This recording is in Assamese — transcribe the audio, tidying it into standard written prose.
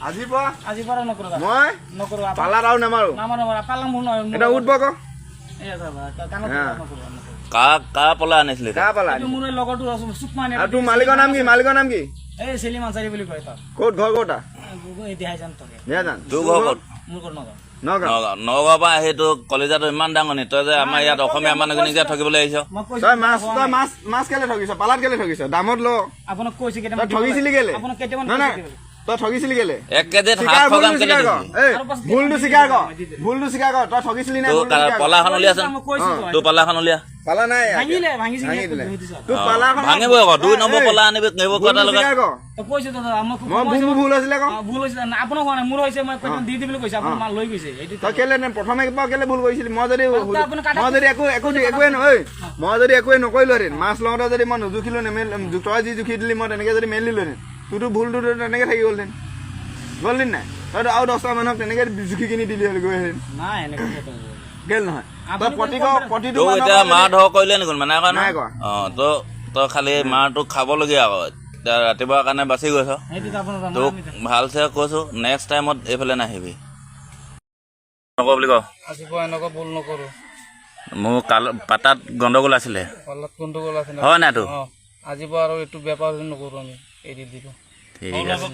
আজি পৰা নকৰো মই নকৰো পালাত আৰু নামাৰো পালা মোৰ নহয় এটা উঠব ক কা পলা আনিছিলি কা পালা মোৰ লগৰটো চুপ মানে আৰু তোৰ মালিকৰ নাম কি এই চেলিম আনচাৰী বুলি কয় তাৰ ক'ত ঘৰ ক'তা দেহাই জান তকে তোৰ ঘৰ ক'ত মোৰ ঘৰ নগাঁও নগাঁৱৰ পৰা সেইটো কলিজাটো ইমান ডাঙৰ নি তই যে আমাৰ ইয়াত অসমীয়া মানুহখিনিক যে থাকিবলৈ আহিছ তই মাছ কেলে ঠগিছ পালাত কেলে ঠগিছ দামত ল আপোনাক কৈছে তই ঠগিছিলি কেলে আপোনাক কেইটামান তই ঠগিছিলি কেলে 1 কেজিত 700 গ্ৰাম কেলে ভুলটো স্বীকাৰ কৰ তই ঠগিছিলি নে পলাখন উলিয়াচোন তোৰ পালাখন উলিয়া পালা নাই তোৰ পালাখন ভাঙিব আকৌ 2 নম্বৰ পলা আনিবি নেব কথা লগা কৈছে দাদা আমাক মই ভুল হৈছিলে ক ভুল হৈছে আপোনাক হোৱা নাই মোৰ হৈছে মই কেইটামান দি দিবলৈ কৈছে আপোনাৰ মাল লৈ গৈছে তই কেলে প্ৰথমে কেলে ভুল কৰিছিলি মই যদি একোৱে নকৰিলোহেঁতেন মাছ লওঁতে যদি মই নুজুখিলো তই যি জুখি দিলি মই তেনেকে যদি মেলিলোহেঁতেন তোৰতো ভুলটো তেনেকে থাকি গ'লহেঁতেন গ'লহেঁতেন নাই তই আৰু 10টা মানুহক তেনেকে জুখি কিনি দিলি হ'লে গৈহেঁতেন কেলে নহয় প্ৰতিটো এতিয়া মাৰ ধৰ কৰিলে নেকি মানে নাই কৰা তই খালি মাৰটো খাবলগীয়া আকৌ এতিয়া ৰাতিপুৱাৰ কাৰণে বাচি গৈছ তোক ভালছে কৈছো নেক্সট টাইমত এইফালে নাহিবি নকওঁ বুলি ক এনেকুৱা ভুল নকৰো মোৰ পাতাত গণ্ডগোল আছিলে হয় নাই তোৰ আজিৰ পৰা আৰু এইটো বেপাৰ নকৰো আমি এৰি দিব ঠিক আছে